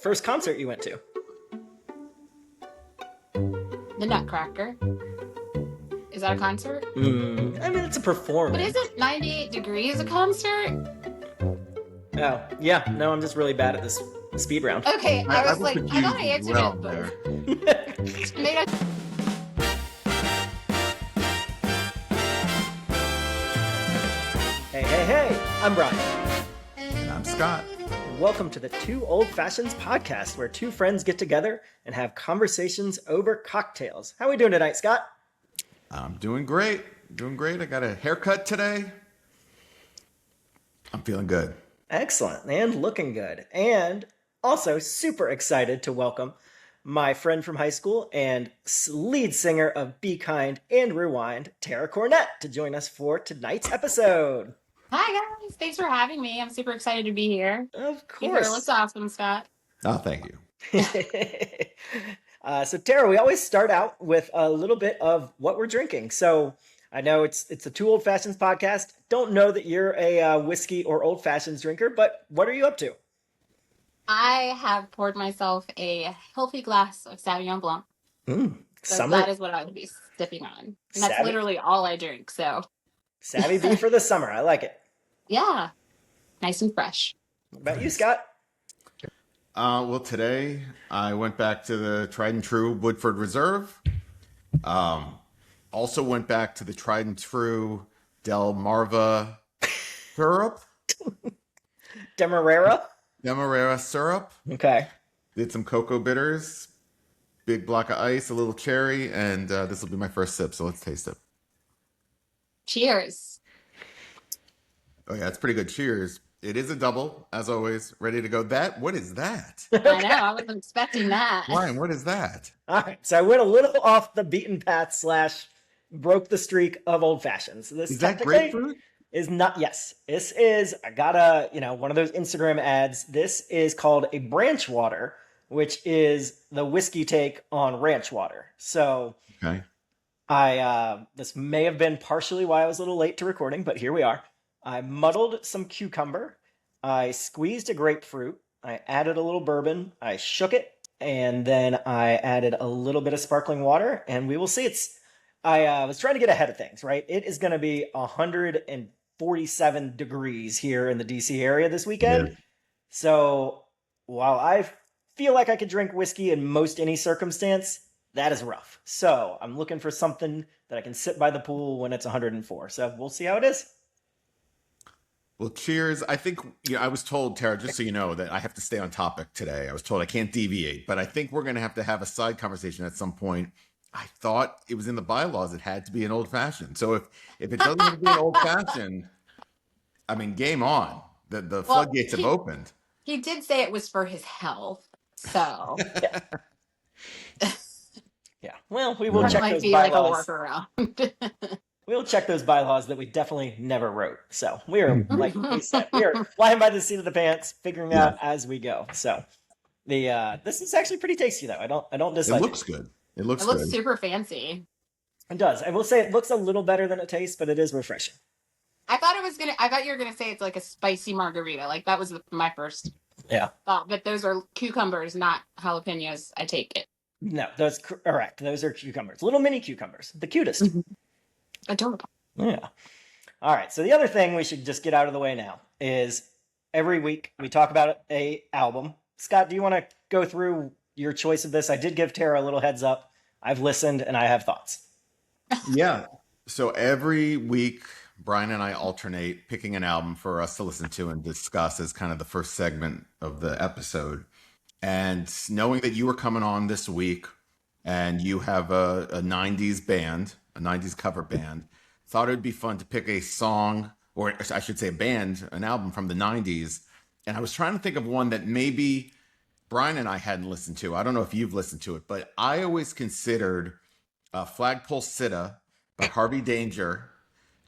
first concert you went to? The Nutcracker. Is that a concert? I mean, it's a performance. But isn't 98 Degrees a concert? Oh, yeah. No, I'm just really bad at this speed round. Okay, I was like, I thought I answered well it, there. but made us. Hey, I'm Brian. And I'm Scott. And welcome to the Two Old Fashions podcast, where two friends get together and have conversations over cocktails. How are we doing tonight, Scott? I'm doing great. I got a haircut today. I'm feeling good. Excellent, and looking good. And also super excited to welcome my friend from high school and lead singer of Be Kind and Rewind, Tara Cornett, to join us for tonight's episode. Hi guys, thanks for having me. I'm super excited to be here. Of Your course. hair looks awesome, Scott. Oh, thank you. So Tara, we always start out with a little bit of what we're drinking. So I know it's a Two Old Fashions podcast. Don't know that you're a whiskey or old fashions drinker, but what are you up to? I have poured myself a healthy glass of Sauvignon Blanc. So Summer. that is what I would be sipping on. And that's literally all I drink, so. Savvy B for the summer. I like it. Yeah, nice and fresh. What about you, Scott? Well, today I went back to the tried and true Woodford Reserve. Also went back to the tried and true Del Marva syrup. Demerara syrup. Okay. Did some cocoa bitters, big block of ice, a little cherry, and this will be my first sip, so let's taste it. Cheers. Oh yeah, it's pretty good. Cheers. It is a double, as always, ready to go. What is that? I know, I wasn't expecting that. Ryan, what is that? All right. So I went a little off the beaten path / broke the streak of old fashions. This Is that technically grapefruit? is not. Yes, this is. I got one of those Instagram ads. This is called a branch water, which is the whiskey take on ranch water. So Okay. this may have been partially why I was a little late to recording, but here we are. I muddled some cucumber. I squeezed a grapefruit. I added a little bourbon. I shook it, and then I added a little bit of sparkling water, and we will see. I was trying to get ahead of things, right? It is going to be 147 degrees here in the DC area this weekend. Yeah. So while I feel like I could drink whiskey in most any circumstance, that is rough. So I'm looking for something that I can sit by the pool when it's 104. So we'll see how it is. Well, cheers. I think, I was told, Tara, just so you know, that I have to stay on topic today. I was told I can't deviate, but I think we're going to have a side conversation at some point. I thought it was in the bylaws. It had to be an old fashioned. So if it doesn't have to be an old fashioned, I mean, game on. The floodgates have opened. He did say it was for his health, so. Yeah. Well, we will check might those be bylaws. like a workaround. We'll check those bylaws that we definitely never wrote. So we are, like we said, we are flying by the seat of the pants, figuring out as we go. So this is actually pretty tasty, though. I don't dislike it. It looks good. It looks looks good. super fancy. It does. I will say it looks a little better than it tastes, but it is refreshing. I thought you were gonna say it's like a spicy margarita. Like that was my first thought. But those are cucumbers, not jalapenos. I take it. No, that's correct. Those are cucumbers. Little mini cucumbers. The cutest. Adorable. Yeah. All right. So the other thing we should just get out of the way now is every week we talk about a album. Scott, do you want to go through your choice of this? I did give Tara a little heads up. I've listened and I have thoughts. Yeah. So every week, Brian and I alternate picking an album for us to listen to and discuss as kind of the first segment of the episode. And knowing that you were coming on this week and you have a 90s band, a 90s cover band, thought it would be fun to pick a song, or I should say a band, an album from the 90s. And I was trying to think of one that maybe Brian and I hadn't listened to. I don't know if you've listened to it, but I always considered Flagpole Sitta by Harvey Danger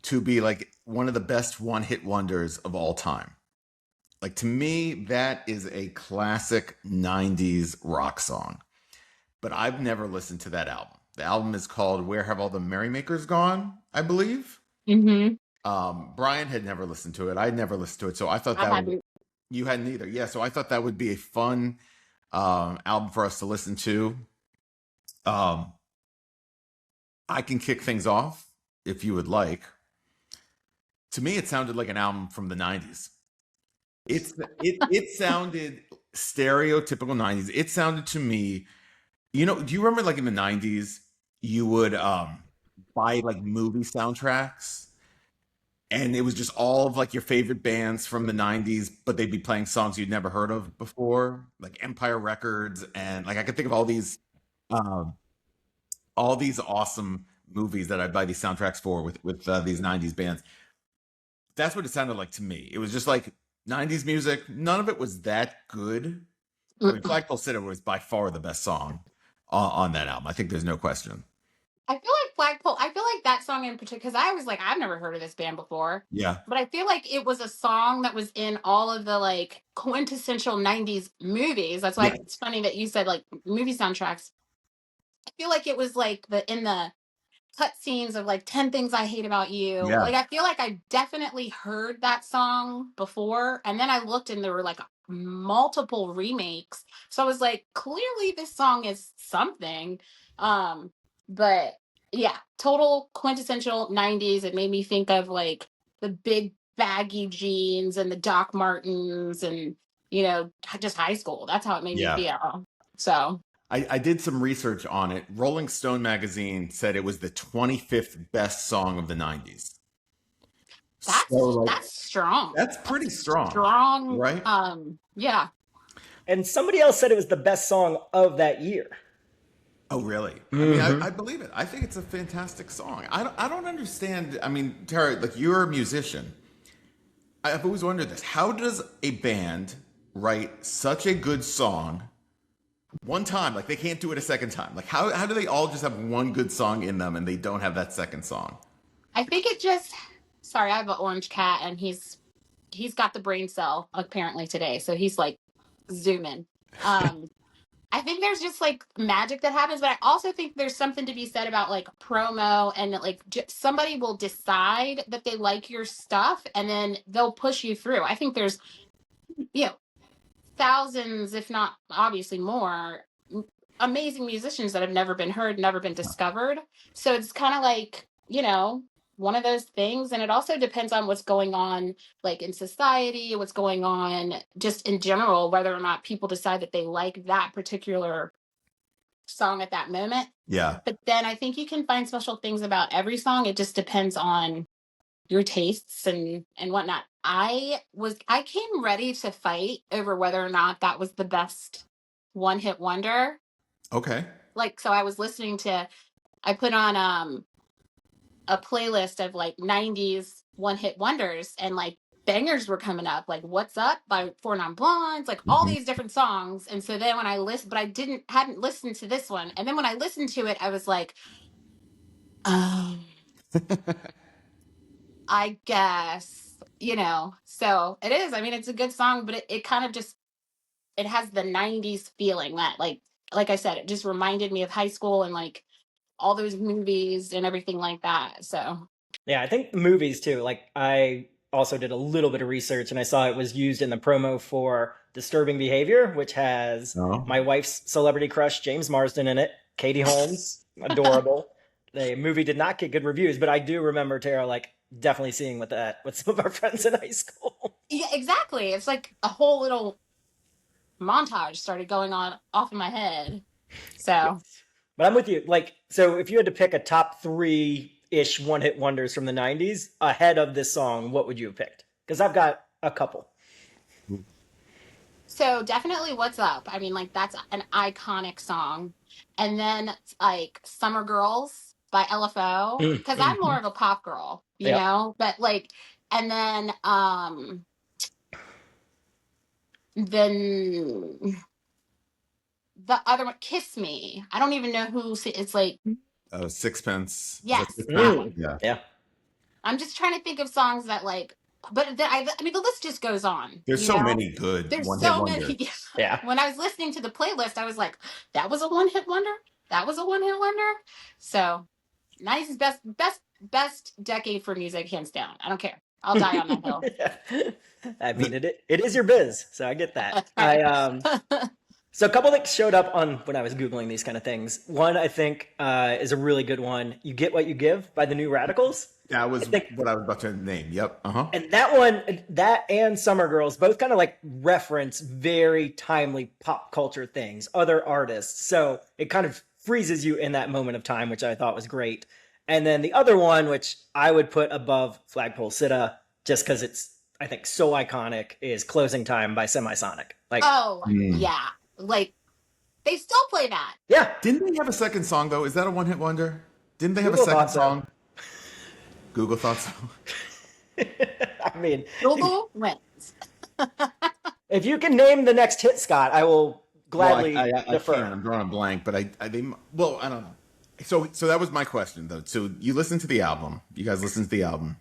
to be like one of the best one-hit wonders of all time. Like, to me, that is a classic 90s rock song. But I've never listened to that album. The album is called Where Have All the Merrymakers Gone, I believe. Mm-hmm. Brian had never listened to it. I'd never listened to it. So I thought you hadn't either. Yeah. So I thought that would be a fun album for us to listen to. I can kick things off if you would like. To me, it sounded like an album from the 90s. It sounded stereotypical 90s. It sounded to me, do you remember like in the 90s, you would buy like movie soundtracks and it was just all of like your favorite bands from the 90s, but they'd be playing songs you'd never heard of before, like Empire Records, and like I could think of um, all these awesome movies that I'd buy these soundtracks for with these 90s bands. That's what it sounded like to me. It was just like 90s music. None of it was that good. I mean, Flagpole Sitta was by far the best song on that album. I think there's no question. I feel like Flagpole, I feel like that song in particular, because I was like, I've never heard of this band before. Yeah. But I feel like it was a song that was in all of the like quintessential 90s movies. That's why it's funny that you said like movie soundtracks. I feel like it was like in the cut scenes of like 10 Things I Hate About You. Yeah. Like I feel like I definitely heard that song before, and then I looked and there were like multiple remakes, so I was like, clearly this song is something. But yeah, total quintessential 90s. It made me think of like the big baggy jeans and the Doc Martens and just high school. That's how it made me feel. So I did some research on it. Rolling Stone magazine said it was the 25th best song of the 90s. That's strong. That's pretty strong. Strong, right? Yeah. And somebody else said it was the best song of that year. Oh, really? Mm-hmm. I mean, I believe it. I think it's a fantastic song. I don't understand. I mean, Tara, like you're a musician. I've always wondered this. How does a band write such a good song one time? Like they can't do it a second time. Like how do they all just have one good song in them and they don't have that second song? I think sorry, I have an orange cat and he's got the brain cell apparently today. So he's like zooming. I think there's just like magic that happens, but I also think there's something to be said about like promo and like somebody will decide that they like your stuff and then they'll push you through. I think there's, thousands, if not obviously more, amazing musicians that have never been heard, never been discovered. So it's kind of like, one of those things. And it also depends on what's going on, like in society, what's going on just in general, whether or not people decide that they like that particular song at that moment. Yeah. But then I think you can find special things about every song. It just depends on your tastes and whatnot. I came ready to fight over whether or not that was the best one-hit wonder. Okay. Like, so I put on a playlist of like 90s one-hit wonders, and like bangers were coming up, like What's Up by Four Non Blondes, like all these different songs. And so then when I listened, but I hadn't listened to this one. And then when I listened to it, I was like, I guess, so it is. I mean, it's a good song, but it kind of just, it has the 90s feeling that like I said, it just reminded me of high school and like all those movies and everything like that. So yeah, I think the movies too. Like I also did a little bit of research and I saw it was used in the promo for Disturbing Behavior, which has my wife's celebrity crush James Marsden in it. Katie Holmes, adorable. The movie did not get good reviews, but I do remember, Tara, like definitely seeing with some of our friends in high school. Yeah, exactly. It's like a whole little montage started going on off in my head. So, but I'm with you. Like, so if you had to pick a top 3-ish one-hit wonders from the 90s ahead of this song, what would you have picked? Because I've got a couple. So definitely What's Up. I mean, like that's an iconic song. And then like Summer Girls by LFO, because I'm more of a pop girl, you know, but like, and then the other one, Kiss Me. I don't even know it's like Sixpence. Yes, that one. Yeah. I'm just trying to think of songs that like, but I mean, the list just goes on. There's so many good. There's so many. Yeah. When I was listening to the playlist, I was like, that was a one-hit wonder. That was a one-hit wonder. So, nice, best decade for music, hands down. I don't care. I'll die on that hill. I mean, it is your biz, so I get that. So a couple that showed up on when I was Googling these kind of things. One, I think, is a really good one. You Get What You Give by the New Radicals. That I was think, what I was about to name. Yep. Uh-huh. and that one, that and Summer Girls, both kind of like reference very timely pop culture things, other artists. So it kind of freezes you in that moment of time, which I thought was great. And then the other one, which I would put above Flagpole Sitta, just because it's, I think, so iconic, is Closing Time by Semisonic. Like, Oh, yeah. Like, they still play that. yeah, Didn't they have a second song though? Is that a one-hit wonder? Didn't they have Google a second thought so. song? Google thought so. I mean, Google wins. if you can name the next hit, Scott, I will gladly I defer. can't. I'm drawing a blank, but I think. Well, I don't know. So that was my question though. So you listened to the album. You guys listened to the album.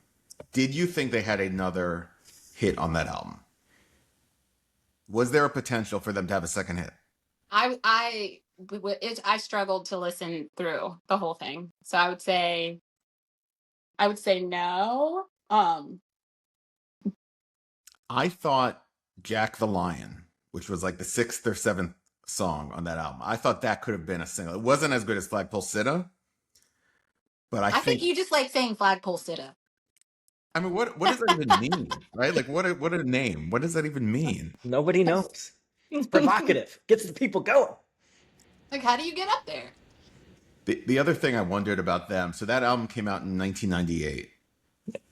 Did you think they had another hit on that album? Was there a potential for them to have a second hit? I struggled to listen through the whole thing, so I would say no. I thought Jack the Lion, which was like the 6th or 7th song on that album, I thought that could have been a single. It wasn't as good as Flagpole Sitta, but I think think. you just like saying Flagpole Sitta. I mean, what does that even mean, right? Like, what a name. What does that even mean? Nobody knows. It's provocative. Gets the people going. Like, how do you get up there? The other thing I wondered about them, so that album came out in 1998,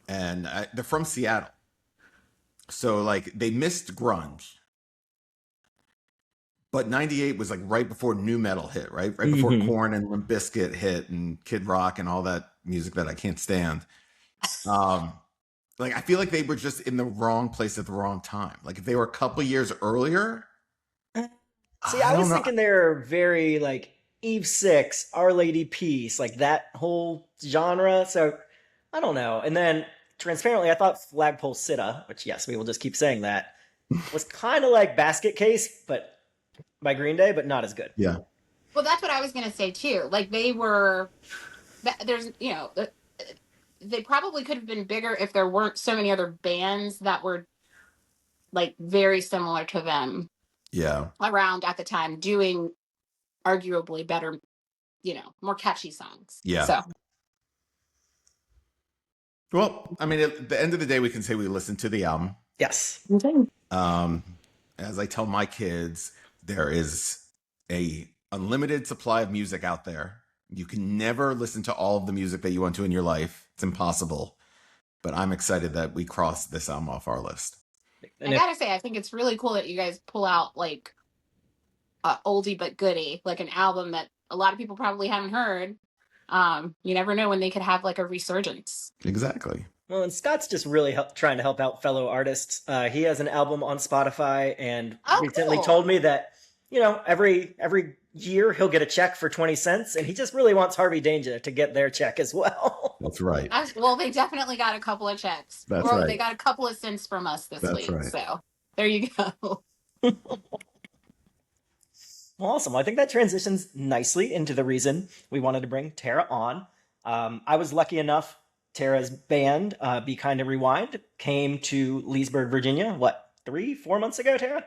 and they're from Seattle. So, like, they missed grunge. But 98 was, like, right before nu metal hit, right? Right before Korn and Limp Bizkit hit and Kid Rock and all that music that I can't stand. Like, I feel like they were just in the wrong place at the wrong time. Like, if they were a couple years earlier. See, I was thinking they're very like Eve 6, Our Lady Peace, like that whole genre. So I don't know. And then transparently, I thought Flagpole Sitta, which yes, we will just keep saying that, was kind of like Basket Case, but by Green Day, but not as good. Yeah. Well, that's what I was gonna say too. Like they were, there's they probably could have been bigger if there weren't so many other bands that were like very similar to them. Yeah. Around at the time doing arguably better, more catchy songs. Yeah. So. Well, I mean, at the end of the day, we can say we listened to the album. Yes. As I tell my kids, there is a unlimited supply of music out there. You can never listen to all of the music that you want to in your life. It's impossible. But I'm excited that we crossed this album off our list. And I gotta say, I think it's really cool that you guys pull out like oldie but goodie, like an album that a lot of people probably haven't heard. You never know when they could have like a resurgence. Exactly. Well, and Scott's just really trying to help out fellow artists. He has an album on Spotify, and recently told me that every year he'll get a check for 20 cents, and he just really wants Harvey Danger to get their check as well. That's right. Well, they definitely got a couple of checks. That's right. They got a couple of cents from us this week. Right. So there you go. Awesome. I think that transitions nicely into the reason we wanted to bring Tara on. I was lucky enough, Tara's band, Be Kind and Rewind, came to Leesburg, Virginia, 3-4 months ago, Tara?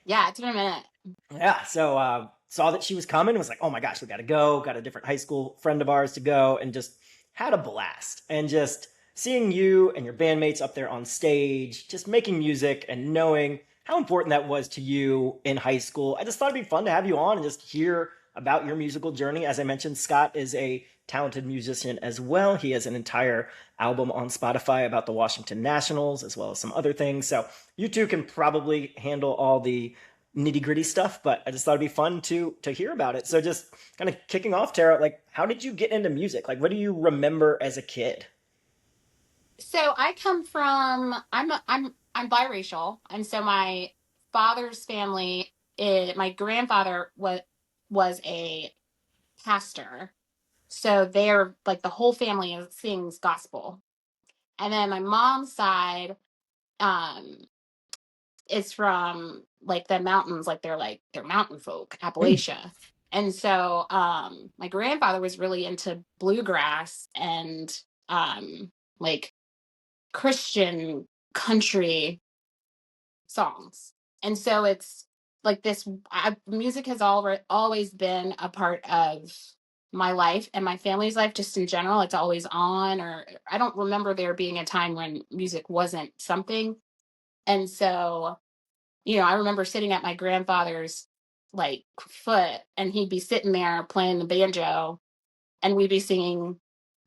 Yeah, it's been a minute. Yeah, so saw that she was coming, was like, oh my gosh, we got to go. Got a different high school friend of ours to go, and just had a blast. And just seeing you and your bandmates up there on stage, just making music and knowing how important that was to you in high school. I just thought it'd be fun to have you on and just hear about your musical journey. As I mentioned, Scott is a talented musician as well. He has an entire album on Spotify about the Washington Nationals, as well as some other things. So you two can probably handle all the nitty-gritty stuff, but I just thought it'd be fun to hear about it. So just kind of kicking off, Tara, like, how did you get into music? Like, what do you remember as a kid? So I come from, I'm biracial, and so my father's family, my grandfather was a pastor, so they're like the whole family sings gospel, and then my mom's side is from like the mountains, like they're mountain folk, Appalachia. And so my grandfather was really into bluegrass and like Christian country songs. And so it's like this, music has always been a part of my life and my family's life, just in general. It's always on, or I don't remember there being a time when music wasn't something. And so, I remember sitting at my grandfather's like foot, and he'd be sitting there playing the banjo, and we'd be singing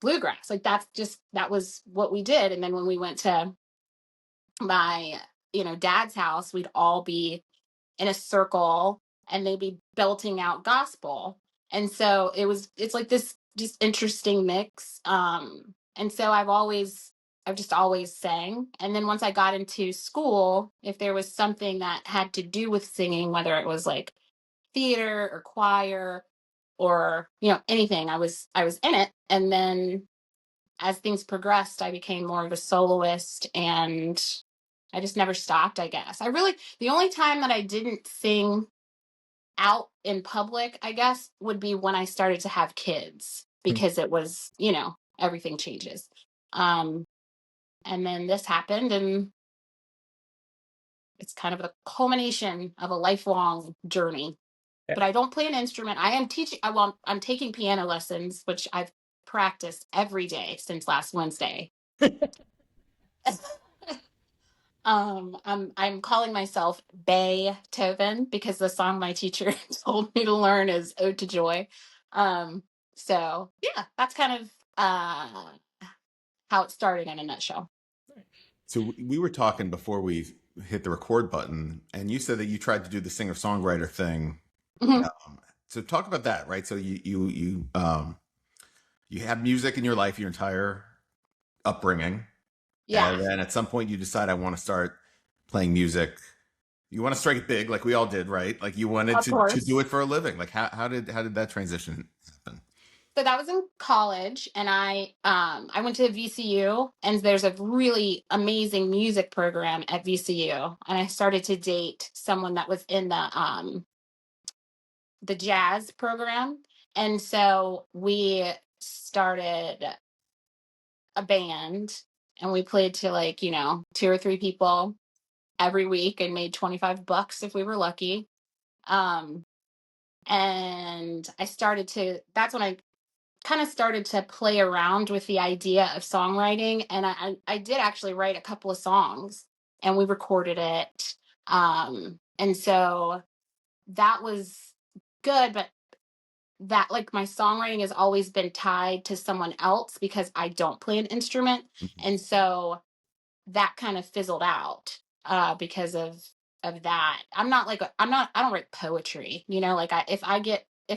bluegrass. Like that was what we did. And then when we went to my, dad's house, we'd all be in a circle, and they'd be belting out gospel. And so it's like this just interesting mix. And so I've just always sang. And then once I got into school, if there was something that had to do with singing, whether it was like theater or choir or, anything, I was in it. And then as things progressed, I became more of a soloist, and I just never stopped, I guess. The only time that I didn't sing out in public, I guess, would be when I started to have kids, because it was, everything changes. Um, and then this happened, and it's kind of a culmination of a lifelong journey. Yeah. But I don't play an instrument. I am teaching, I'm taking piano lessons, which I've practiced every day since last Wednesday. I'm calling myself Beethoven because the song my teacher told me to learn is Ode to Joy. So yeah, that's kind of how it started in a nutshell. So we were talking before we hit the record button, and you said that you tried to do the singer-songwriter thing. Mhm. So talk about that, right? So you have music in your life, your entire upbringing. Yeah, And then at some point you decide, I want to start playing music. You want to strike it big, like we all did, right? Like you wanted of to course. do it for a living. Like how did that transition happen? So that was in college, and I went to VCU, and there's a really amazing music program at VCU, and I started to date someone that was in the jazz program. And so we started a band, and we played to like, two or three people every week, and made $25 if we were lucky. Um, and that's when I kind of started to play around with the idea of songwriting. And I did actually write a couple of songs, and we recorded it. And so that was good, but that, like, my songwriting has always been tied to someone else because I don't play an instrument. Mhm. And so that kind of fizzled out because of that. I don't write poetry, like if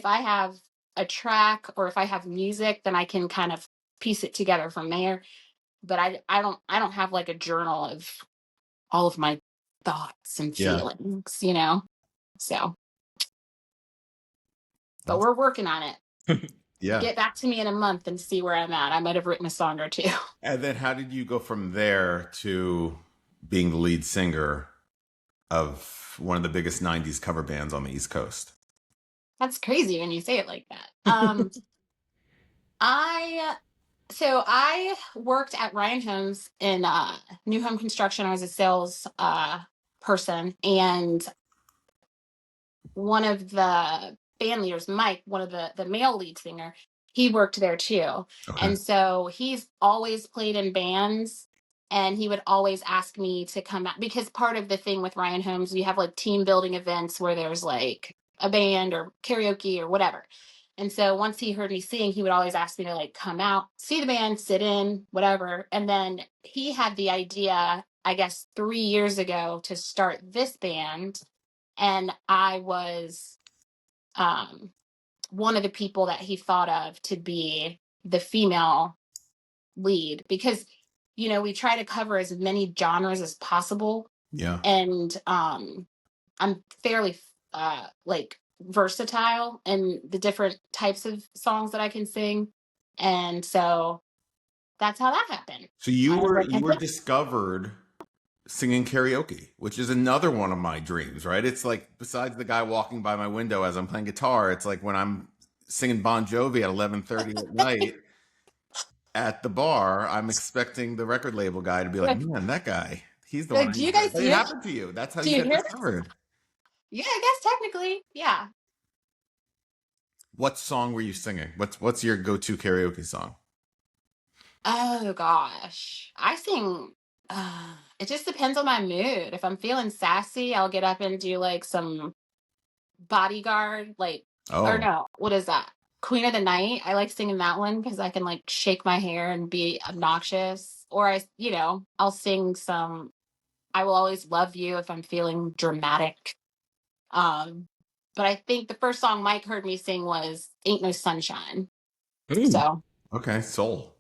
I have a track, or if I have music, then I can kind of piece it together from there. But I don't have like a journal of all of my thoughts and Yeah. feelings. So, but we're working on it. Yeah. Get back to me in a month and see where I'm at. I might have written a song or two. And then how did you go from there to being the lead singer of one of the biggest 90s cover bands on the East Coast? That's crazy when you say it like that. I so I worked at Ryan Homes in new home construction. I was a sales person, and one of the band leaders, Mike, one of the male lead singer, he worked there too. Okay. And so he's always played in bands, and he would always ask me to come out, because part of the thing with Ryan Holmes, we have like team building events where there's like a band or karaoke or whatever. And so once he heard me sing, he would always ask me to like come out, see the band, sit in, whatever. And then he had the idea, I guess 3 years ago, to start this band, and I was um, one of the people that he thought of to be the female lead, because we try to cover as many genres as possible. Yeah. And I'm fairly like versatile in the different types of songs that I can sing, and so that's how that happened. So I was like, you were discovered singing karaoke, which is another one of my dreams, right? It's like, besides the guy walking by my window as I'm playing guitar, it's like when I'm singing Bon Jovi at 11:30 at night at the bar, I'm expecting the record label guy to be like, like, man, that guy, he's the one like, I do you need to. guys But it hear? happened to you. That's how Do you you got hear this? discovered. Yeah, I guess technically, yeah. What song were you singing? What's your go-to karaoke song? Oh gosh. I sing it just depends on my mood. If I'm feeling sassy, I'll get up and do like some bodyguard, like, or Oh, no, what is that? Queen of the Night. I like singing that one because I can like shake my hair and be obnoxious. Or I'll sing some I Will Always Love You if I'm feeling dramatic. Um, but I think the first song Mike heard me sing was Ain't No Sunshine. Mm. So okay, soul.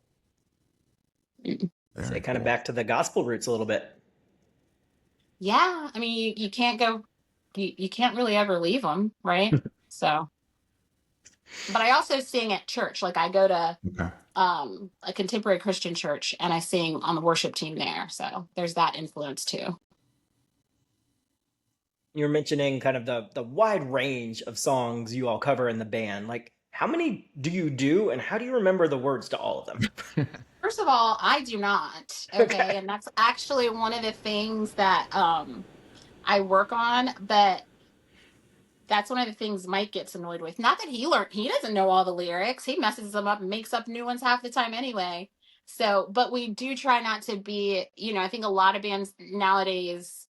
mm. Say Very kind of cool. back to the gospel roots a little bit. Yeah, I mean you can't go you can't really ever leave them, right? So, but I also sing at church. Like I go to Okay. a contemporary Christian church and I sing on the worship team there. So there's that influence too. You're mentioning kind of the wide range of songs you all cover in the band. Like, how many do you do, and how do you remember the words to all of them? First of all, I do not. Okay. Okay. And that's actually one of the things that I work on, but that's one of the things Mike gets annoyed with. Not that he doesn't know all the lyrics. He messes them up and makes up new ones half the time anyway. So, but we do try not to be, I think a lot of bands nowadays,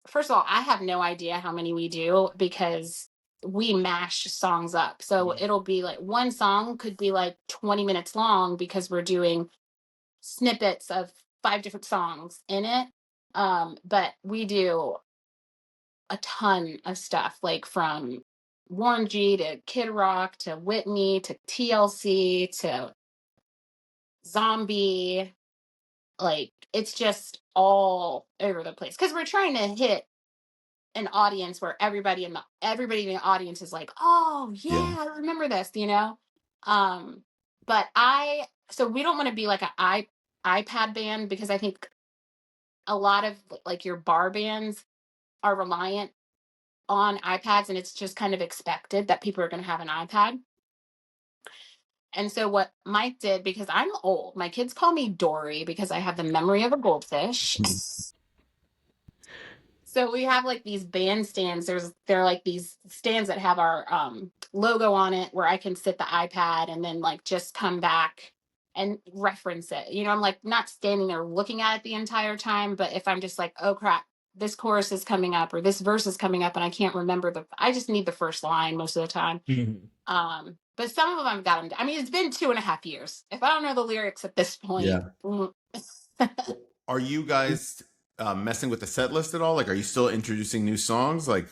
first of all, I have no idea how many we do because we mash songs up. So it'll be like one song could be like 20 minutes long because we're doing snippets of five different songs in it. But we do a ton of stuff, like from Warren G to Kid Rock to Whitney to TLC to Zombie. Like it's just all over the place because we're trying to hit an audience where everybody in the audience is like, oh Yeah. yeah, I remember this. Um, but so we don't want to be like an iPad band because I think a lot of like your bar bands are reliant on iPads and it's just kind of expected that people are going to have an iPad. And so what Mike did, because I'm old, my kids call me Dory because I have the memory of a goldfish. So we have like these bandstands. They're like these stands that have our logo on it where I can sit the iPad and then like just come back and reference it. I'm like not standing there looking at it the entire time, but if I'm just like, oh crap, this chorus is coming up or this verse is coming up and I can't remember I just need the first line most of the time. But some of them I've got them. I mean, it's been 2.5 years. If I don't know the lyrics at this point, Yeah. Are you guys messing with the set list at all? Like, are you still introducing new songs? Like,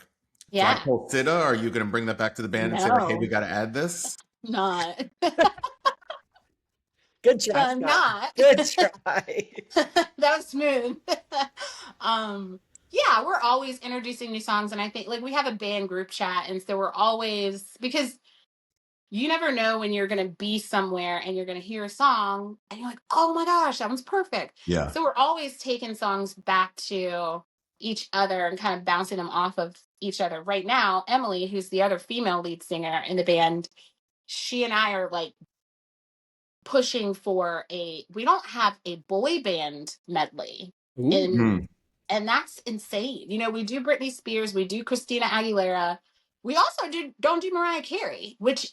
yeah, Flagpole Sitta, are you going to bring that back to the band and say, like, hey, we no, got to add this? not. Good try, Scott. Not. Good try. That was smooth. um, yeah, we're always introducing new songs, and I think like we have a band group chat, and so we're always because you never know when you're gonna be somewhere and you're gonna hear a song and you're like, oh my gosh, that one's perfect. Yeah. So we're always taking songs back to each other and kind of bouncing them off of each other. Right now, Emily, who's the other female lead singer in the band, she and I are like pushing for we don't have a boy band medley Ooh. in Hmm. and that's insane. We do Britney Spears, we do Christina Aguilera. We also don't do Mariah Carey, which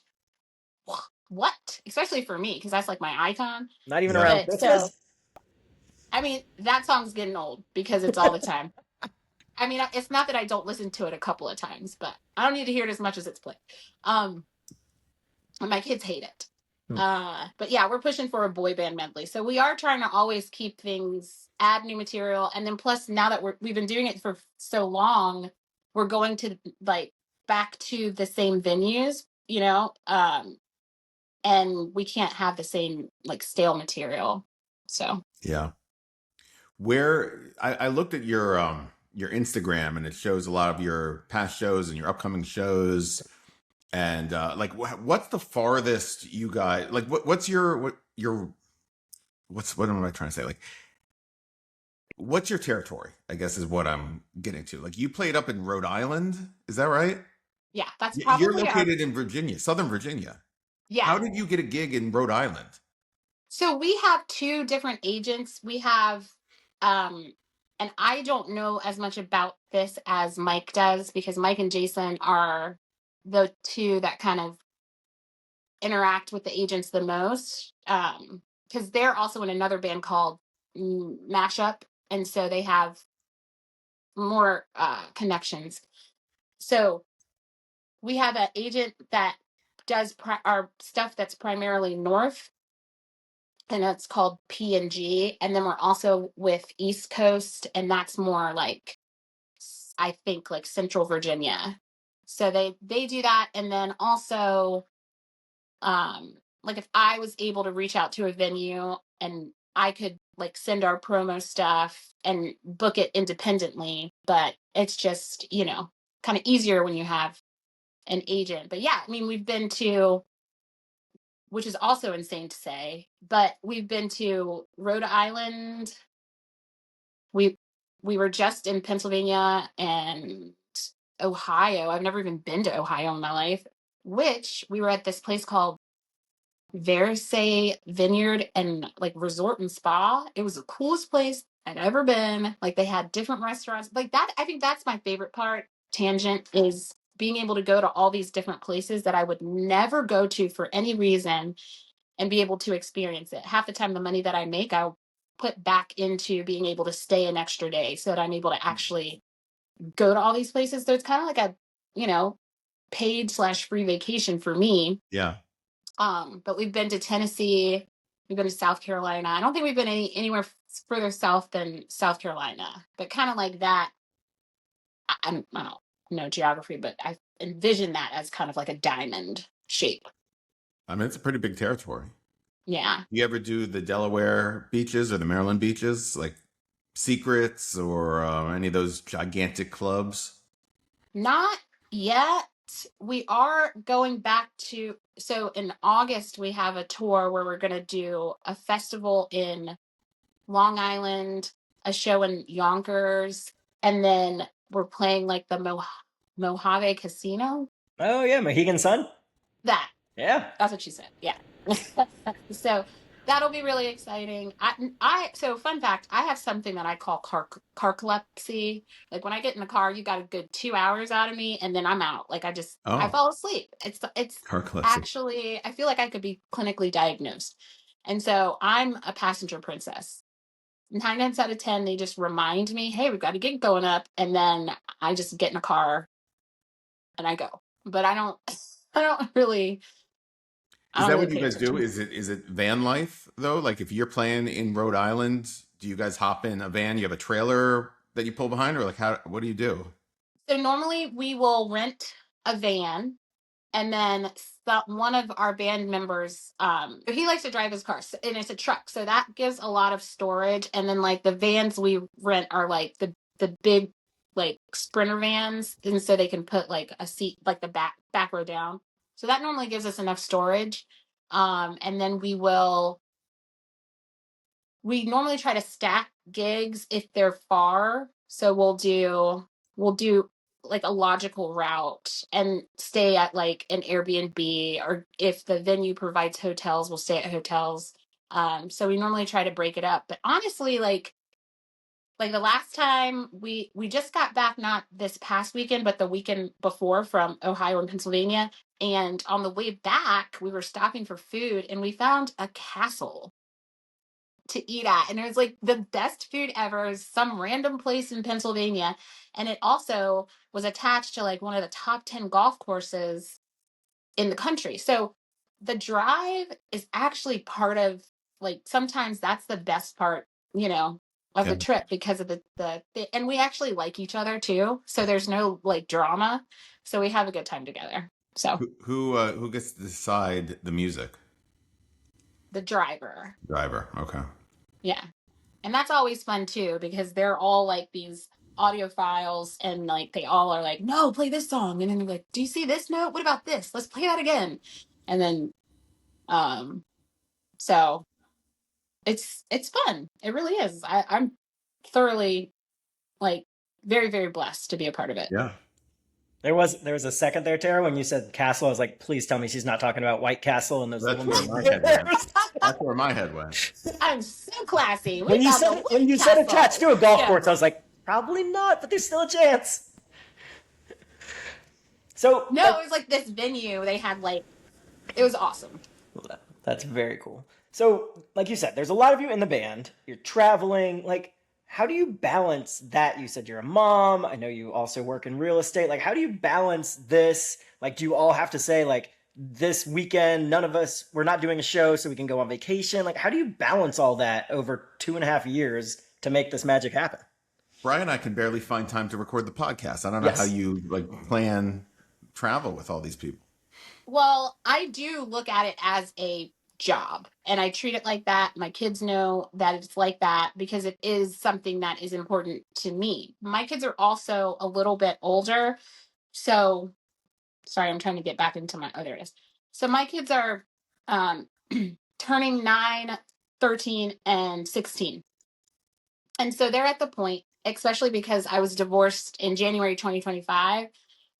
what? Especially for me, because that's like my icon. Not even Yeah. around But so Christmas? I mean that song's getting old because it's all the time. I mean, it's not that I don't listen to it a couple of times, but I don't need to hear it as much as it's played. Um, and my kids hate it. Hmm. But yeah, we're pushing for a boy band medley. So we are trying to always keep things, add new material, and then plus now that we've been doing it for so long, we're going to like back to the same venues, and we can't have the same like stale material. So Yeah. Where I looked at your Instagram and it shows a lot of your past shows and your upcoming shows and like what's the farthest you guys like what's your what am I trying to say, like what's your territory, I guess is what I'm getting to. Like you played up in Rhode Island, is that right? yeah, that's You're probably our located in Virginia, Southern Virginia. yeah. How did you get a gig in Rhode Island? So we have two different agents. We have um and I don't know as much about this as Mike does, because Mike and Jason are the two that kind of interact with the agents the most. Because they're also in another band called Mashup, and so they have more connections. So we have an agent that does our stuff that's primarily north, and it's called P&G. And then we're also with East Coast, and that's more like, I think, like Central Virginia. So they do that. And then also, like if I was able to reach out to a venue and I could like send our promo stuff and book it independently, but it's just, kind of easier when you have an agent. But yeah, I mean, we've been to, which is also insane to say, but we've been to Rhode Island. We we were just in Pennsylvania and Ohio. I've never even been to Ohio in my life, which we were at this place called Versailles Vineyard and like Resort and Spa. It was the coolest place I'd ever been. Like they had different restaurants. Like that, I think that's my favorite part, tangent, is being able to go to all these different places that I would never go to for any reason and be able to experience it. Half the time the money that I make, I'll put back into being able to stay an extra day so that I'm able to actually go to all these places. So it's kind of like a, paid / free vacation for me. Yeah. But we've been to Tennessee, we've been to South Carolina. I don't think we've been anywhere further south than South Carolina, but kind of like that. I don't know geography, but I envision that as kind of like a diamond shape. I mean, it's a pretty big territory. Yeah. You ever do the Delaware beaches or the Maryland beaches, like Secrets or any of those gigantic clubs? Not yet. We are going back to, so in August, we have a tour where we're going to do a festival in Long Island, a show in Yonkers, and then we're playing like the Mojave Casino. Oh yeah, Mohegan Sun. That, Yeah. that's what she said. Yeah. So that'll be really exciting. So fun fact, I have something that I call carcolepsy. Like when I get in the car, you got a good 2 hours out of me and then I'm out. Like I Oh, fall asleep. It's narcolepsy. actually, I feel like I could be clinically diagnosed. And so I'm a passenger princess. 9 times out of 10, they just remind me, hey, we've got a gig going up. And then I just get in a car and I go. But I don't really Is that what you pay guys do? attention. Is it van life though? Like if you're playing in Rhode Island, do you guys hop in a van? You have a trailer that you pull behind, or like how? What do you do? So normally we will rent a van, and then one of our band members, he likes to drive his car, and it's a truck, so that gives a lot of storage. And then like the vans we rent are like the big like sprinter vans, and so they can put like a seat, like the back row down. So that normally gives us enough storage. And then we normally try to stack gigs if they're far. So we'll do like a logical route and stay at like an Airbnb, or if the venue provides hotels, we'll stay at hotels. So we normally try to break it up. But honestly, like the last time we just got back, not this past weekend, but the weekend before, from Ohio and Pennsylvania. And on the way back, we were stopping for food and we found a castle to eat at, and it was like the best food ever. Some random place in Pennsylvania, and it also was attached to like one of the top 10 golf courses in the country. So the drive is actually part of, like, sometimes that's the best part, of Yeah. the trip, because of and we actually like each other too, so there's no like drama, so we have a good time together. So Who gets to decide the music? the driver. Driver. Okay. Yeah. And that's always fun too, because they're all like these audiophiles, and like they all are like, no, play this song. And then they're like, do you see this note? What about this? Let's play that again. And then um so it's fun. It really is. I'm thoroughly, like, very, very blessed to be a part of it. Yeah. There was a second there, Tara, when you said castle. I was like, please tell me she's not talking about White Castle and those That's little where mini my head went. bears. That's where my head went. I'm so classy. We When you found the said when White you said attached Castle. to a golf Yeah. course, I was like, probably not, but there's still a chance. So No, it was like this venue. They had like, it was awesome. that's very cool. So, like you said, there's a lot of you in the band. You're traveling. Like, how do you balance that? You said you're a mom. I know you also work in real estate. Like, how do you balance this? Like, do you all have to say, like, this weekend, none of us, we're not doing a show so we can go on vacation? Like, how do you balance all that over 2.5 years to make this magic happen? Brian and I can barely find time to record the podcast. I don't know how Yes. you like plan travel with all these people. Well, I do look at it as a job and I treat it like that. My kids know that it's like that because it is something that is important to me. My kids are also a little bit older. So, sorry, I'm trying to get back into my, oh, there it is. So my kids are um, turning 9, 13, and 16. And so they're at the point, especially because I was divorced in January 2025,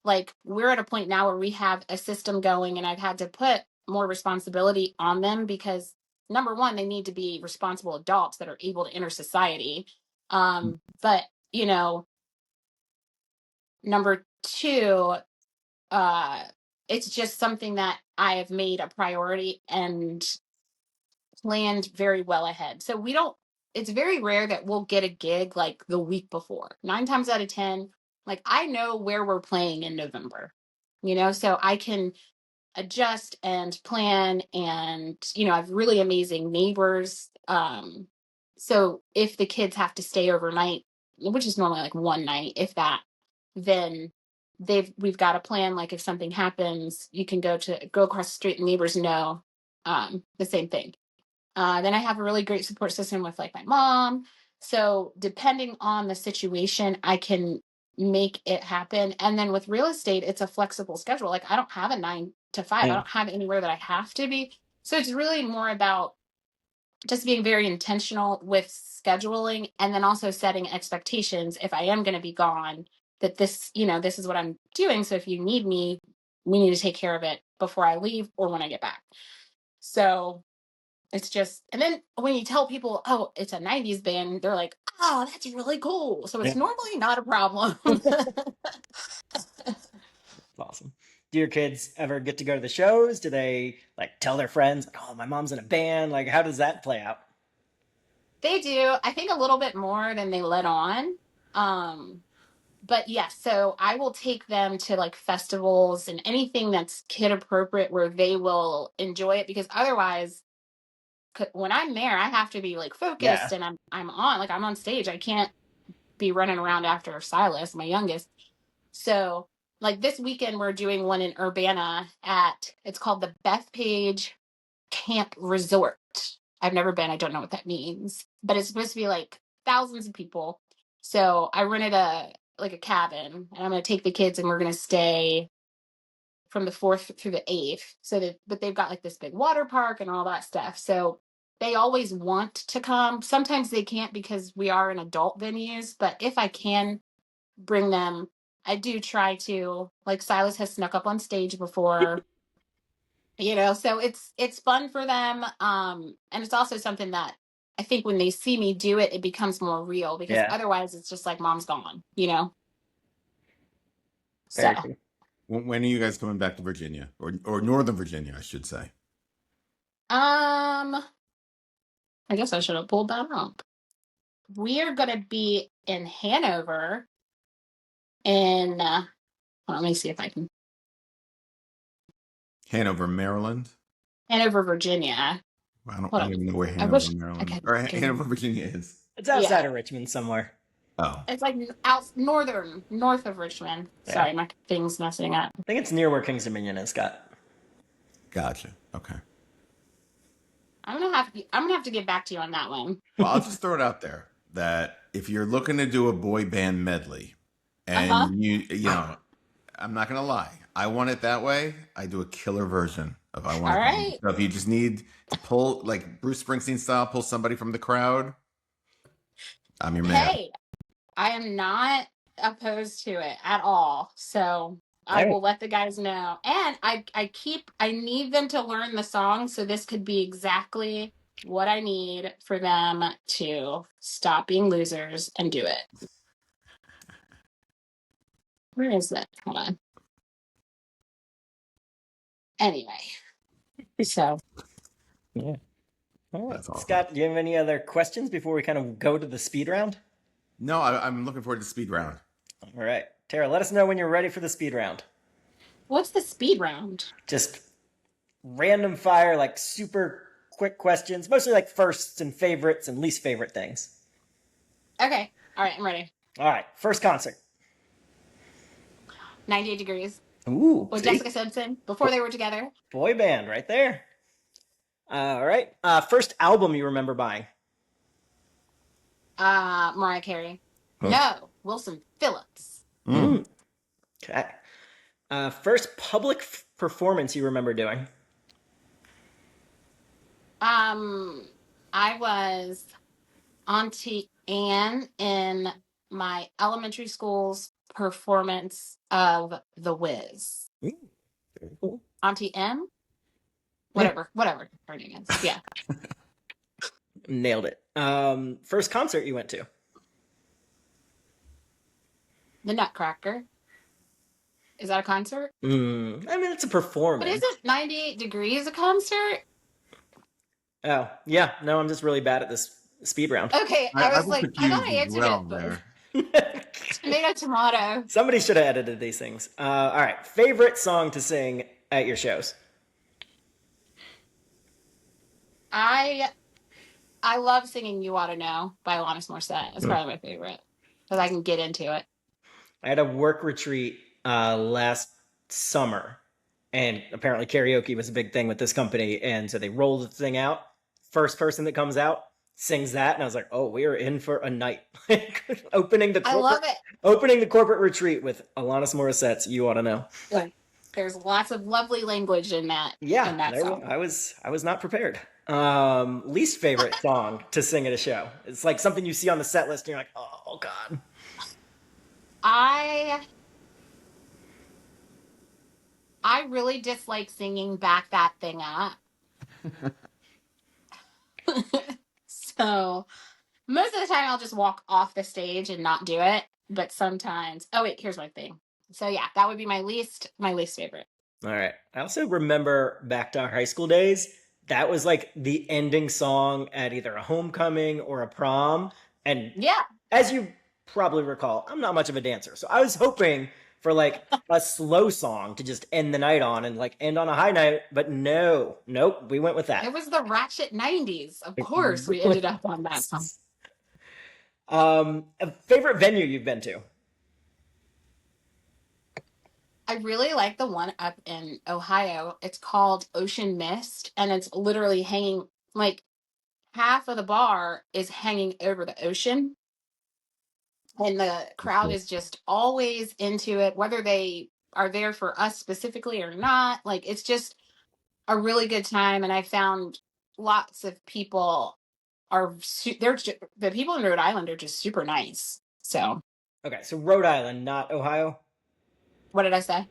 like we're at a point now where we have a system going and I've had to put more responsibility on them because number one, they need to be responsible adults that are able to enter society. But you know, number two, uh, it's just something that I have made a priority and planned very well ahead. So we don't, it's very rare that we'll get a gig like the week before. 9 times out of 10, like I know where we're playing in November, you know, so I can adjust and plan and, you know, I have really amazing neighbors. So if the kids have to stay overnight, which is normally like one night, if that, then we've got a plan. Like if something happens, you can go across the street and neighbors know the same thing. Then I have a really great support system with like my mom. So depending on the situation, I can make it happen. And then with real estate, it's a flexible schedule. Like I don't have a 9 to 5. I Mm. don't have anywhere that I have to be. So it's really more about just being very intentional with scheduling and then also setting expectations if I am going to be gone that this, you know, this is what I'm doing. So if you need me, we need to take care of it before I leave or when I get back. So it's just, and then when you tell people, oh, it's a 90s band, they're like, oh, that's really cool. So it's Yeah. normally not a problem. Awesome. Do your kids ever get to go to the shows? Do they like tell their friends, like, oh, my mom's in a band? Like, how does that play out? They do, I think a little bit more than they let on. Um, but yes, so I will take them to like festivals and anything that's kid appropriate where they will enjoy it because otherwise when I'm there, I have to be like Yeah. focused and I'm on stage. I can't be running around after Silas, my youngest. So, like this weekend, we're doing one in Urbana it's called the Bethpage Camp Resort. I've never been, I don't know what that means, but it's supposed to be like thousands of people. So, I rented a cabin and I'm going to take the kids and we're going to stay from the 4th through the 8th. But they've got like this big water park and all that stuff. So, they always want to come. Sometimes they can't because we are in adult venues, but if I can bring them. I do try to. Like Silas has snuck up on stage before, you know, so it's fun for them. And it's also something that I think when they see me do it, it becomes more real because Yeah. otherwise it's just like mom's gone, you know. So Very cool. When are you guys coming back to Virginia or Northern Virginia, I should say? I guess I should have pulled that up. We are gonna be in Hanover in let me see if I can Hanover, Maryland. Hanover, Virginia. I Hold don't on. even know where I Hanover, wish I Maryland, could or give Hanover, Virginia is. It's outside yeah. of Richmond somewhere. Oh, It's like north of Richmond. Yeah. Sorry, my thing's messing up. I think it's near where King's Dominion is, Scott. gotcha. Okay. I'm gonna have to get back to you on that one. Well, I'll just throw it out there that if you're looking to do a boy band medley, Uh-huh. and you know, I'm not gonna lie, I want it that way. I do a killer version of I Want All It That Way. right. So if you just need to pull like Bruce Springsteen style, pull somebody from the crowd, I'm your man. Hey, I am not opposed to it at all. So I All right. will let the guys know. And I need them to learn the song, so this could be exactly what I need for them to stop being losers and do it. Where is that? Hold on. Anyway, so Yeah. All right. That's awesome. Scott, do you have any other questions before we kind of go to the speed round? No, I'm looking forward to the speed round. All right. Tara, let us know when you're ready for the speed round. what's the speed round? Just random fire, like super quick questions, mostly like firsts and favorites and least favorite things. Okay. All right, I'm ready. All right. First concert. 98 Degrees Ooh. with See? Jessica Simpson before they were together. Boy band right there. All right. First album you remember buying? Mariah Carey. Huh. No, Wilson Phillips. Okay. First public performance you remember doing? I was Auntie Anne in my elementary school's performance of The Wiz. Very cool. Auntie M? Whatever her name is. Yeah. Nailed it. First concert you went to? The Nutcracker. Is that a concert? I mean, it's a performance. But isn't 98 Degrees a concert? Oh, yeah. No, I'm just really bad at this speed round. Okay, I was like, I thought I confused as answered well it, but there. tomato, tomato. Somebody should have edited these things. All right. Favorite song to sing at your shows? I love singing "You Ought to Know" by Alanis Morissette. It's probably my favorite because I can get into it. I had a work retreat last summer, and apparently karaoke was a big thing with this company, and so they rolled the thing out. First person that comes out sings that, and I was like, "Oh, we are in for a night!" opening the I love it. opening the corporate retreat with Alanis Morissette's "You Ought to Know." Good. There's lots of lovely language in that. Yeah, in that song. I was not prepared. Least favorite song to sing at a show. It's like something you see on the set list, and you're like, "Oh God." I really dislike singing "Back That Thing Up." So most of the time I'll just walk off the stage and not do it. But sometimes, oh wait, here's my thing. So yeah, that would be my least favorite. All right. I also remember back to our high school days, that was like the ending song at either a homecoming or a prom. And Yeah. as you probably recall, I'm not much of a dancer. So I was hoping for like a slow song to just end the night on and like end on a high note. But nope, we went with that. It was the ratchet 90s. Of course we ended up on that song. A favorite venue you've been to? I really like the one up in Ohio. It's called Ocean Mist, and it's literally hanging, like half of the bar is hanging over the ocean. And the crowd is just always into it, whether they are there for us specifically or not. Like, it's just a really good time. And I found lots of people the people in Rhode Island are just super nice. So, Okay, so Rhode Island, not Ohio. what did I say?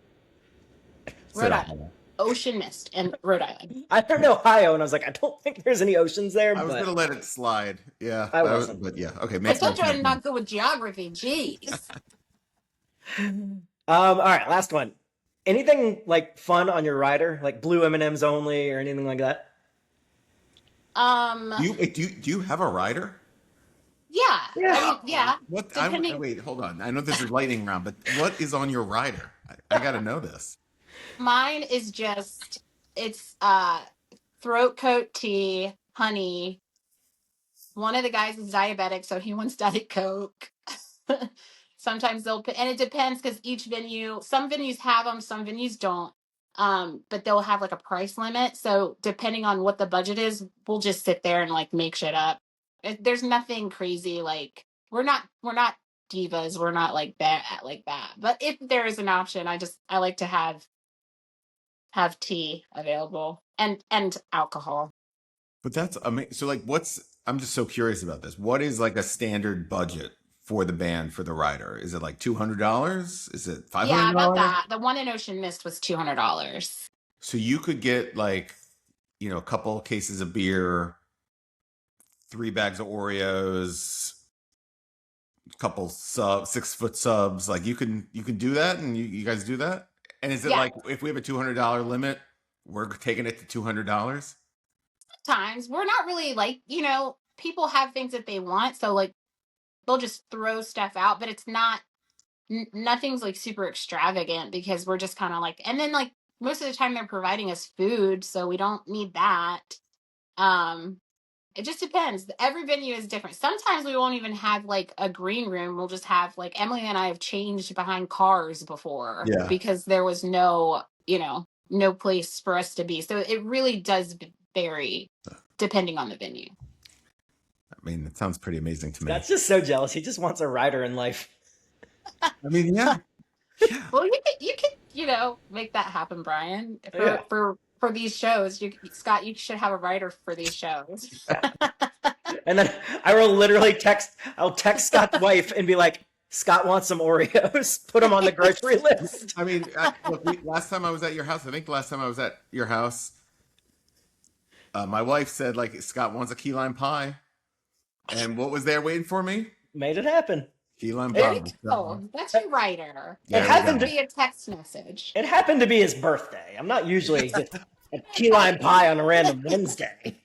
Said Rhode Island. Ocean Mist in Rhode Island. I heard Ohio, and I was like, I don't think there's any oceans there. I was but going to let it slide. Yeah. I wasn't. But yeah. Okay. I Makes told you sense. I'm not good with geography. Jeez. All right, last one. Anything like fun on your rider, like blue M&Ms only, or anything like that? Do you have a rider? Yeah. I mean, yeah. What? Depending- Wait, hold on. I know this is lightning round, but what is on your rider? I got to know this. Mine is just, it's throat coat tea, honey. One of the guys is diabetic, so he wants Diet Coke. Sometimes and it depends because some venues have them, some venues don't. But they'll have like a price limit. So depending on what the budget is, we'll just sit there and like make shit up. There's nothing crazy. Like we're not divas. We're not like that. But if there is an option, I like to have tea available and alcohol. But that's amazing. So, like, I'm just so curious about this. What is like a standard budget for the band for the rider? Is it like $200? Is it Yeah, about $500? that. The one in Ocean Mist was $200. So you could get like, a couple cases of beer, 3 bags of Oreos, a couple 6-foot subs. Like you can do that, and you guys do that. And is it Yeah, like if we have a $200 limit, we're taking it to $200? times we're not really like, people have things that they want, so like they'll just throw stuff out, but it's not nothing's like super extravagant because we're just kind of like, and then like most of the time they're providing us food, so we don't need that. Um, it just depends. Every venue is different. Sometimes we won't even have like a green room. We'll just have like Emily and I have changed behind cars before Yeah. because there was no place for us to be. So it really does vary depending on the venue. I mean, it sounds pretty amazing to me. That's just so jealous. He just wants a rider in life. I mean, yeah. Yeah. Well, you could make that happen, Brian. Yeah. For these shows, Scott, you should have a writer for these shows. And then I will literally I'll text Scott's wife and be like, Scott wants some Oreos. Put them on the grocery list. I mean, look, last time I was at your house, I think the last time I was at your house, my wife said, like, Scott wants a key lime pie. And what was there waiting for me? Made it happen. Key lime There pie. you go. That's your writer. There It we happened go. Be a text message. It happened to be his birthday. I'm not usually just a key lime pie on a random Wednesday.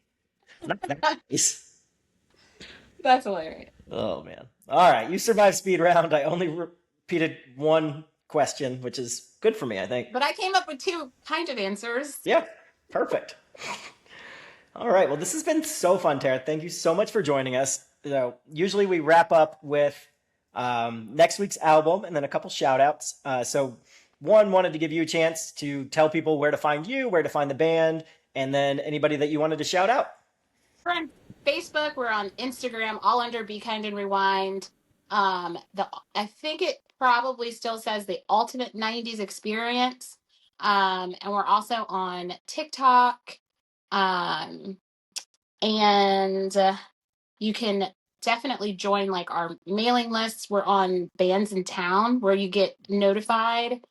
Not that nice. That's hilarious. Oh, man. All right. You survived speed round. I only repeated one question, which is good for me, I think. But I came up with 2 kind of answers. Yeah. Perfect. All right. Well, this has been so fun, Tara. Thank you so much for joining us. Usually we wrap up with next week's album and then a couple shout outs. So wanted to give you a chance to tell people where to find you, where to find the band, and then anybody that you wanted to shout out. We're on Facebook. We're on Instagram, all under Be Kind and Rewind. I think it probably still says the Ultimate 90s Experience. And we're also on TikTok. And you can definitely join like our mailing lists. We're on Bands in Town where you get notified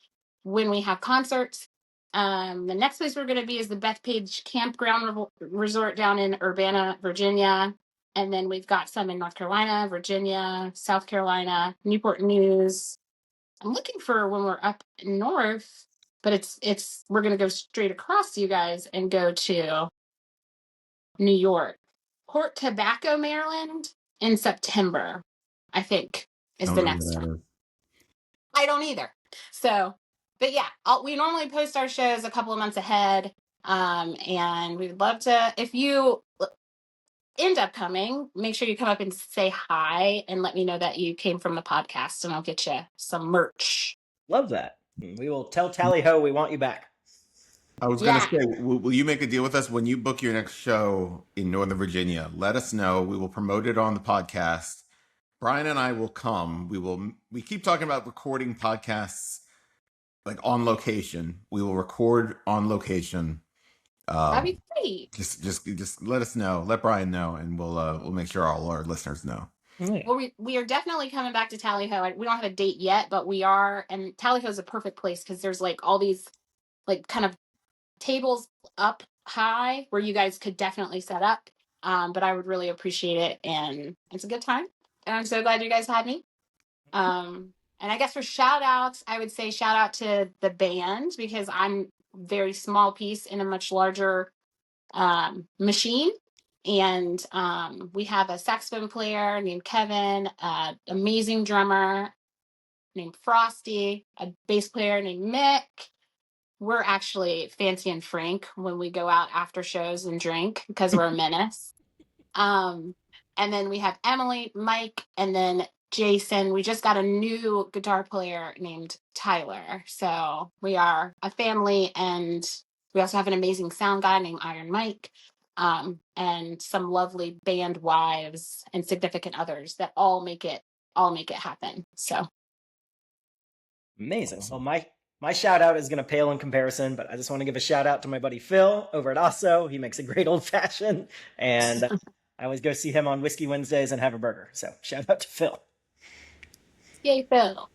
when we have concerts. The next place we're going to be is the Bethpage Campground Resort down in Urbana, Virginia. And then we've got some in North Carolina, Virginia, South Carolina, Newport News. I'm looking for when we're up north, but we're going to go straight across you guys and go to New York. Port Tobacco, Maryland in September, I think, is the next one. I don't either. So, but yeah, we normally post our shows a couple of months ahead. And we'd love to, if you end up coming, make sure you come up and say hi and let me know that you came from the podcast, and I'll get you some merch. Love that. We will tell Tally Ho we want you back. I was going to say, will you make a deal with us when you book your next show in Northern Virginia? Let us know. We will promote it on the podcast. Brian and I will come. We keep talking about recording podcasts like on location. We will record on location. That'd be great. Just let us know. Let Brian know, and we'll make sure all our listeners know. Well, we are definitely coming back to Tally Ho. We don't have a date yet, but we are. And Tally Ho is a perfect place because there's like all these like kind of tables up high where you guys could definitely set up. But I would really appreciate it, and it's a good time. And I'm so glad you guys had me. And I guess for shout outs, I would say shout out to the band because I'm a very small piece in a much larger machine. And we have a saxophone player named Kevin, amazing drummer named Frosty, a bass player named Mick. We're actually Fancy and Frank when we go out after shows and drink because we're a menace. And then we have Emily, Mike, and then Jason. We just got a new guitar player named Tyler. So we are a family, and we also have an amazing sound guy named Iron Mike, and some lovely band wives and significant others that all make it happen. So amazing. Well, my shout out is going to pale in comparison, but I just want to give a shout out to my buddy Phil over at Osso. He makes a great old fashioned, and I always go see him on Whiskey Wednesdays and have a burger. So shout out to Phil. Yay, Phil.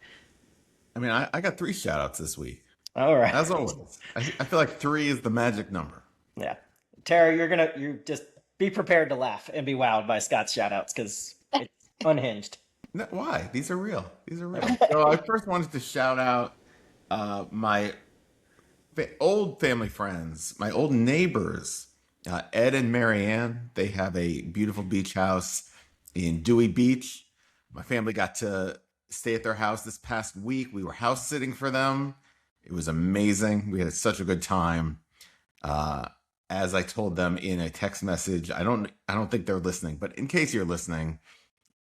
I mean, I got 3 shout outs this week. All right. As always. I feel like 3 is the magic number. Yeah. Tara, you just be prepared to laugh and be wowed by Scott's shout outs because it's unhinged. No, why? These are real. These are real. So I first wanted to shout out my old family friends, my old neighbors, Ed and Marianne. They have a beautiful beach house in Dewey Beach. My family got to stay at their house this past week. We were house sitting for them. It was amazing. We had such a good time. As I told them in a text message, I don't think they're listening, but in case you're listening,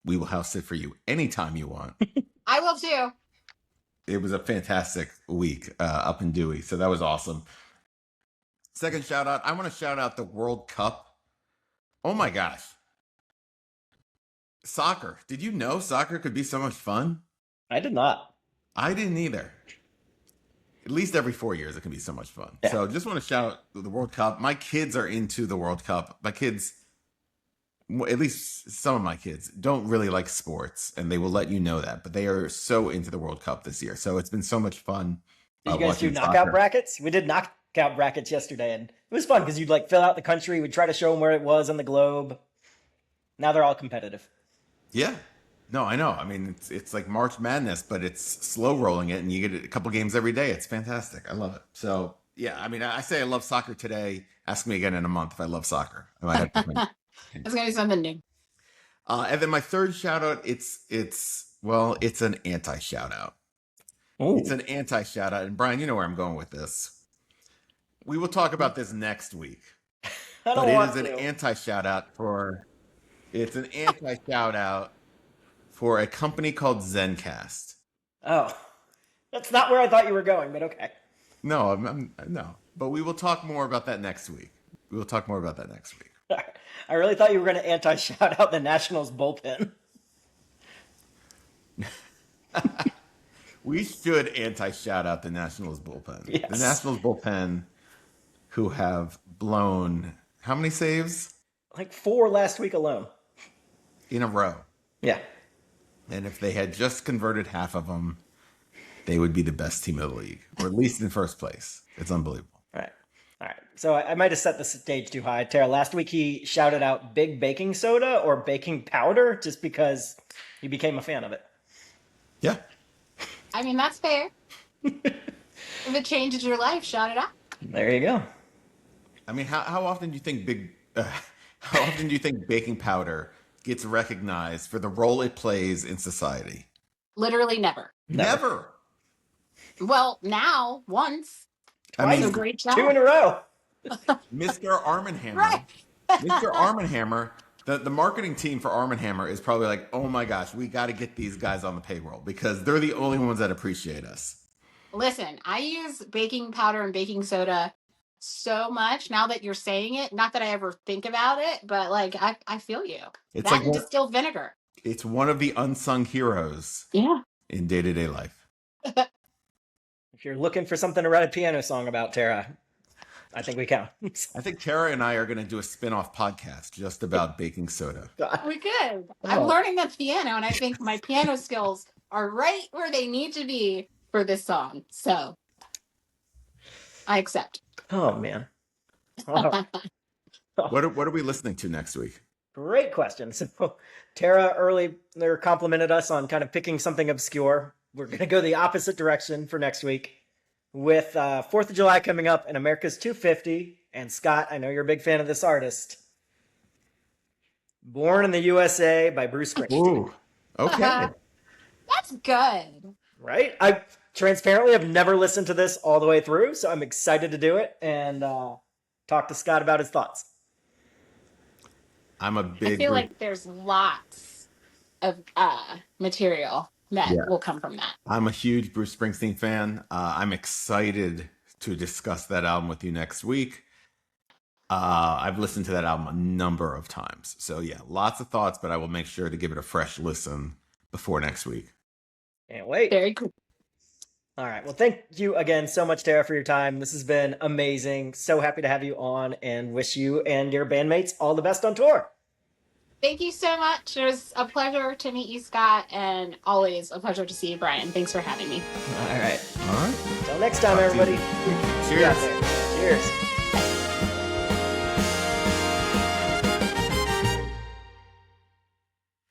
we will house sit for you anytime you want. I will too. It was a fantastic week up in Dewey, so that was awesome. Second shout out, I want to shout out the World Cup. Oh my gosh. Soccer. Did you know soccer could be so much fun? I did not. I didn't either. At least every 4 years, it can be so much fun. Yeah. So just want to shout out the World Cup. My kids are into the World Cup. My kids, at least some of my kids, don't really like sports, and they will let you know that. But they are so into the World Cup this year. So it's been so much fun. Did you guys do watching knockout soccer. brackets? We did knockout brackets yesterday, and it was fun because you'd like fill out the country. We'd try to show them where it was on the globe. Now they're all competitive. Yeah. No, I know. I mean, it's like March Madness, but it's slow rolling it, and you get a couple games every day. It's fantastic. I love it. So, yeah, I mean, I say I love soccer today. Ask me again in a month if I love soccer. I might have to win. It's gonna be something new. And then my third shout out, it's an anti shout out. Ooh. It's an anti shout out. And Brian, you know where I'm going with this. We will talk about this next week. I But don't it want is an to. anti shout out it's an anti shout out for a company called Zencast. Oh, that's not where I thought you were going, but okay. No, no. But we will talk more about that next week. We will talk more about that next week. I really thought you were going to anti-shout out the Nationals bullpen. We should anti-shout out the Nationals bullpen. Yes. The Nationals bullpen, who have blown how many saves Like 4 last week alone. in a row? Yeah. And if they had just converted half of them, they would be the best team of the league, or at least in first place. It's unbelievable. All right. All right. So I might have set the stage too high. Tara, last week he shouted out big baking soda or baking powder just because he became a fan of it. Yeah. I mean, that's fair. If it changes your life, shout it out. There you go. I mean, how often do you think how often do you think baking powder gets recognized for the role it plays in society? Literally never. Never. Well, now, once. I mean, So great job. 2 in a row. Mr. Arm & Hammer. Right. Mr. Arm & Hammer, the marketing team for Arm & Hammer is probably like, oh my gosh, we got to get these guys on the payroll because they're the only ones that appreciate us. Listen, I use baking powder and baking soda so much now that you're saying it. Not that I ever think about it, but like I feel you. It's That like and distilled vinegar. it's one of the unsung heroes Yeah. in day-to-day life. If you're looking for something to write a piano song about, Tara, I think we count. I think Tara and I are going to do a spin-off podcast just about baking soda. We could. I'm Oh. learning the piano, and I think my piano skills are right where they need to be for this song. So I accept. Oh, man. Oh, What are we listening to next week? great question. So Tara earlier complimented us on kind of picking something obscure. We're going to go the opposite direction for next week with 4th of July coming up and America's 250. And Scott, I know you're a big fan of this artist. Born in the USA by Bruce Springsteen. Ooh, okay. That's good. Right? I transparently have never listened to this all the way through, so I'm excited to do it and talk to Scott about his thoughts. I'm a I big feel like there's lots of material that Yeah. will come from that. I'm a huge Bruce Springsteen fan. I'm excited to discuss that album with you next week. I've listened to that album a number of times. So yeah, lots of thoughts, but I will make sure to give it a fresh listen before next week. Can't wait. Very cool. All right. Well, thank you again so much, Tara, for your time. This has been amazing. So happy to have you on and wish you and your bandmates all the best on tour. Thank you so much. It was a pleasure to meet you, Scott, and always a pleasure to see you, Brian. Thanks for having me. All right. All right. Until next time, Talk to you. everybody. See you out Cheers. there. Cheers.